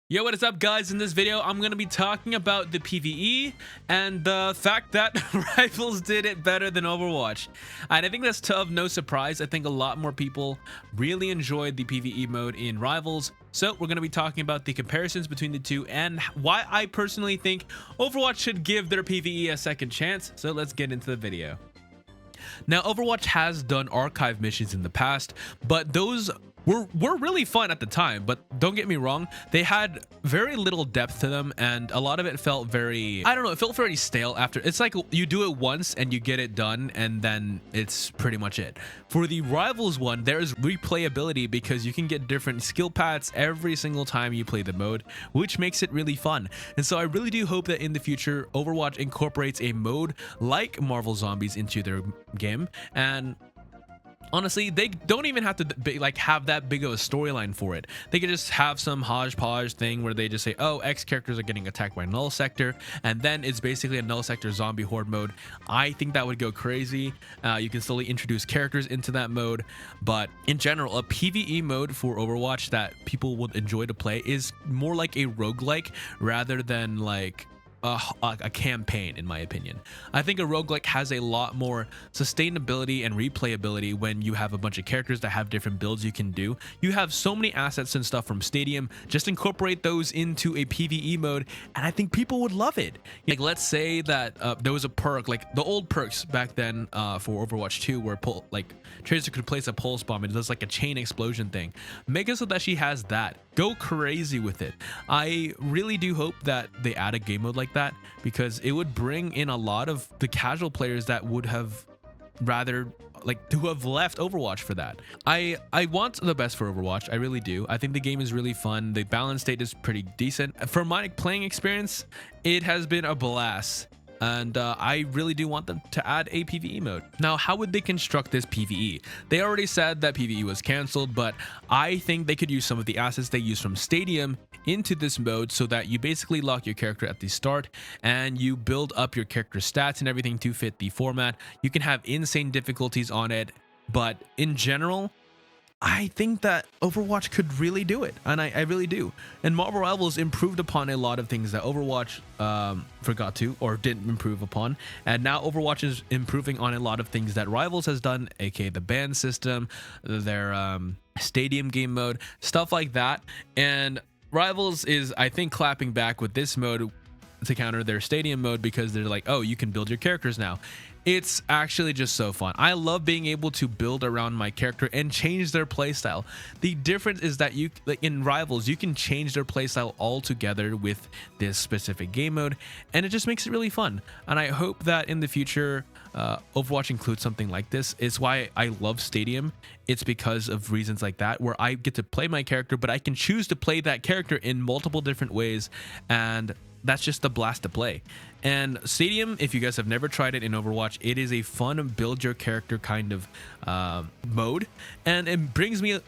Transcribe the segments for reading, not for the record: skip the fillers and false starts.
Yo, what is up, guys? In this video, I'm going to be talking about the PvE and the fact that Rivals did it better than Overwatch. And I think that's of no surprise. I think a lot more people really enjoyed the PvE mode in Rivals. So we're going to be talking about the comparisons between the two and why I personally think Overwatch should give their PvE a second chance. So let's get into the video. Now, Overwatch has done archive missions in the past, but those were really fun at the time. But don't get me wrong, they had very little depth to them, and a lot of it felt very, I don't know, it felt very stale after. It's like you do it once and you get it done, and then it's pretty much it. For the Rivals one, there's replayability because you can get different skill paths every single time you play the mode, which makes it really fun. And so I really do hope that in the future, Overwatch incorporates a mode like Marvel Zombies into their game. And honestly, they don't even have to have that big of a storyline for it. They could just have some hodgepodge thing where they just say, oh, X characters are getting attacked by null sector, and then it's basically a null sector zombie horde mode. I think that would go crazy. You can slowly introduce characters into that mode, but in general, a PvE mode for Overwatch that people would enjoy to play is more like a roguelike rather than like a campaign, in my opinion. I think a roguelike has a lot more sustainability and replayability when you have a bunch of characters that have different builds you can do. You have so many assets and stuff from Stadium. Just incorporate those into a PvE mode, and I think people would love it. Like, let's say that there was a perk, like the old perks back then for Overwatch 2, where Tracer could place a pulse bomb and it does like a chain explosion thing. Make it so that she has that. Go crazy with it. I really do hope that they add a game mode like that, because it would bring in a lot of the casual players that would have rather to have left Overwatch for that. I want the best for Overwatch. I really do. I think the game is really fun. The balance state is pretty decent. For my playing experience, it has been a blast. And I really do want them to add a PvE mode. Now, how would they construct this PvE? They already said that PvE was canceled, but I think they could use some of the assets they use from Stadium into this mode so that you basically lock your character at the start and you build up your character stats and everything to fit the format. You can have insane difficulties on it, but in general, I think that Overwatch could really do it, and I really do. And Marvel Rivals improved upon a lot of things that Overwatch forgot to or didn't improve upon, and now Overwatch is improving on a lot of things that Rivals has done, aka the ban system, their Stadium game mode, stuff like that. And Rivals is, I think, clapping back with this mode to counter their Stadium mode, because they're like, oh, you can build your characters now. It's actually just so fun. I love being able to build around my character and change their playstyle. The difference is that in Rivals, you can change their playstyle altogether with this specific game mode, and it just makes it really fun. And I hope that in the future, Overwatch includes something like this. It's why I love Stadium. It's because of reasons like that, where I get to play my character, but I can choose to play that character in multiple different ways, and that's just a blast to play. And Stadium, if you guys have never tried it in Overwatch, it is a fun build your character kind of mode, and it brings me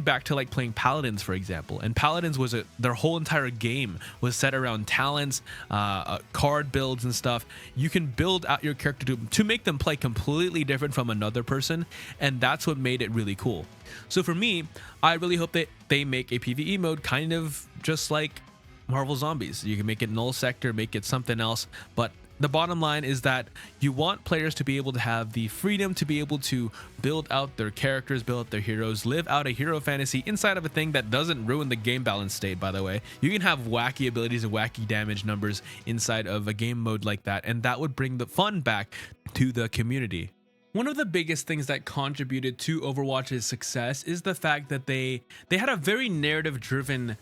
back to like playing Paladins, for example. And Paladins was their whole entire game was set around talents, card builds and stuff. You can build out your character to make them play completely different from another person, and that's what made it really cool. So for me, I really hope that they make a PvE mode kind of just like Marvel Zombies. You can make it null sector, make it something else, but the bottom line is that you want players to be able to have the freedom to be able to build out their characters, build out their heroes, live out a hero fantasy inside of a thing that doesn't ruin the game balance state, by the way. You can have wacky abilities and wacky damage numbers inside of a game mode like that, and that would bring the fun back to the community. One of the biggest things that contributed to Overwatch's success is the fact that they had a very narrative-driven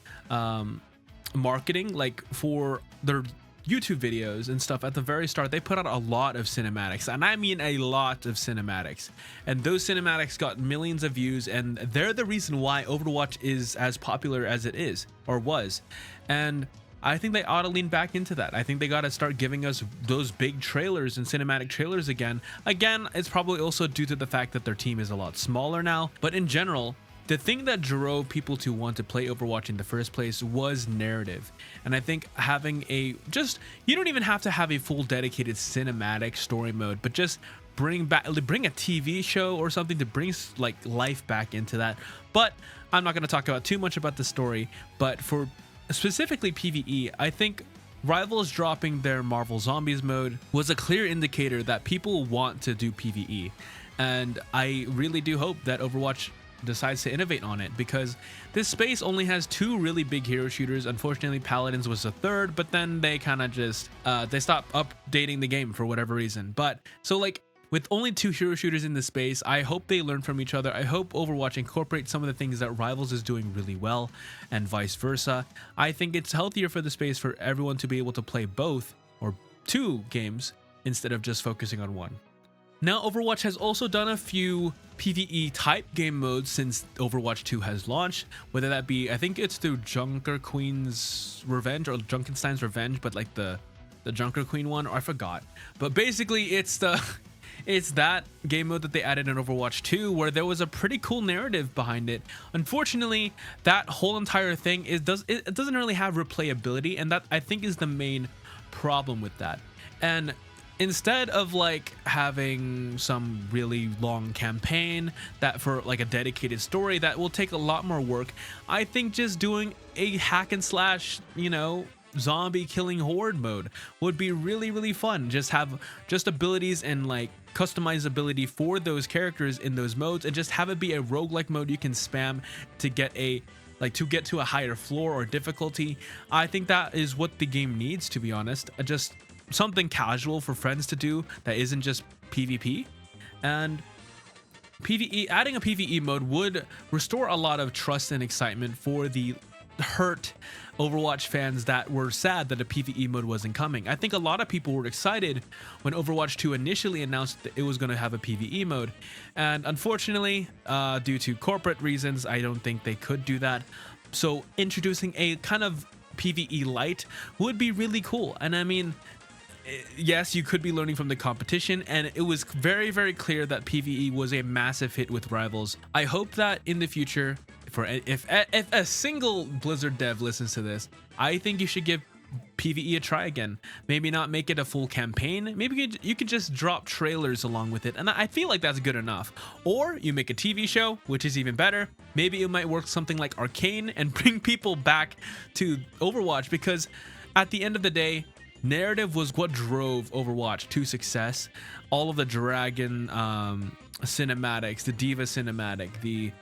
marketing. Like for their YouTube videos and stuff at the very start, they put out a lot of cinematics, and I mean a lot of cinematics, and those cinematics got millions of views, and they're the reason why Overwatch is as popular as it is or was. And I think they ought to lean back into that. I think they got to start giving us those big trailers and cinematic trailers again. It's probably also due to the fact that their team is a lot smaller now, but in general, the thing that drove people to want to play Overwatch in the first place was narrative. And I think having you don't even have to have a full dedicated cinematic story mode, but just bring a TV show or something to bring life back into that. But I'm not going to talk about too much about the story, but for specifically PvE, I think Rivals dropping their Marvel Zombies mode was a clear indicator that people want to do PvE. And I really do hope that Overwatch decides to innovate on it, because this space only has 2 really big hero shooters. Unfortunately, Paladins was the 3rd, but then they kind of just they stopped updating the game for whatever reason. But so like, with only 2 hero shooters in this space, I hope they learn from each other. I hope Overwatch incorporates some of the things that Rivals is doing really well, and vice versa. I think it's healthier for the space for everyone to be able to play both, or 2 games, instead of just focusing on one. Now, Overwatch has also done a few PvE type game modes since Overwatch 2 has launched, whether that be, I think it's through Junker Queen's Revenge or Junkenstein's Revenge, but like the Junker Queen one, or I forgot. But basically, it's that game mode that they added in Overwatch 2, where there was a pretty cool narrative behind it. Unfortunately, that whole entire thing it doesn't really have replayability, and that I think is the main problem with that. And instead of like having some really long campaign that for like a dedicated story that will take a lot more work, I think just doing a hack and slash, you know, zombie killing horde mode would be really fun. Just have abilities and like customizability for those characters in those modes, and just have it be a roguelike mode you can spam to get to a higher floor or difficulty. I think that is what the game needs, to be honest. Just something casual for friends to do that isn't just PvP. And PvE, adding a PvE mode would restore a lot of trust and excitement for the hurt Overwatch fans that were sad that a PvE mode wasn't coming. I think a lot of people were excited when Overwatch 2 initially announced that it was going to have a PvE mode, and unfortunately, due to corporate reasons, I don't think they could do that. So introducing a kind of PvE light would be really cool. And I mean, yes, you could be learning from the competition, and it was very clear that PvE was a massive hit with Rivals. I hope that in the future, if a single Blizzard dev listens to this, I think you should give PvE a try again. Maybe not make it a full campaign. Maybe you could just drop trailers along with it, and I feel like that's good enough. Or you make a TV show, which is even better. Maybe it might work something like Arcane and bring people back to Overwatch, because at the end of the day, narrative was what drove Overwatch to success. All of the Dragon cinematics, the Diva cinematic, the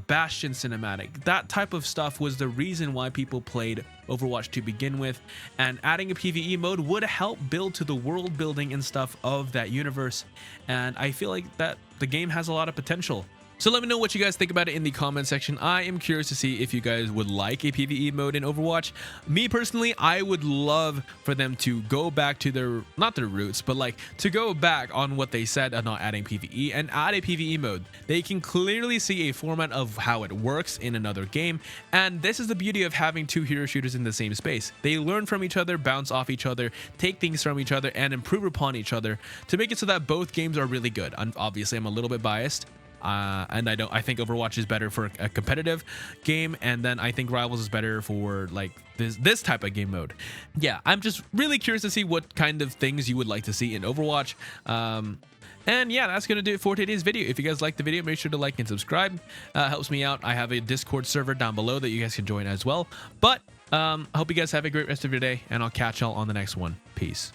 Bastion cinematic, that type of stuff was the reason why people played Overwatch to begin with, and adding a PvE mode would help build to the world building and stuff of that universe, and I feel like that the game has a lot of potential. So let me know what you guys think about it in the comment section. I am curious to see if you guys would like a PvE mode in Overwatch. Me personally, I would love for them to go back to their, not their roots, but like to go back on what they said of not adding PvE and add a PvE mode. They can clearly see a format of how it works in another game, and this is the beauty of having 2 hero shooters in the same space. They learn from each other, bounce off each other, take things from each other, and improve upon each other to make it so that both games are really good. Obviously, I'm a little bit biased. And I think Overwatch is better for a competitive game, and then I think Rivals is better for like this type of game mode. Yeah, I'm just really curious to see what kind of things you would like to see in Overwatch. And yeah, that's gonna do it for today's video. If you guys liked the video, make sure to like and subscribe. Helps me out. I have a Discord server down below that you guys can join as well. But I hope you guys have a great rest of your day, and I'll catch y'all on the next one. Peace.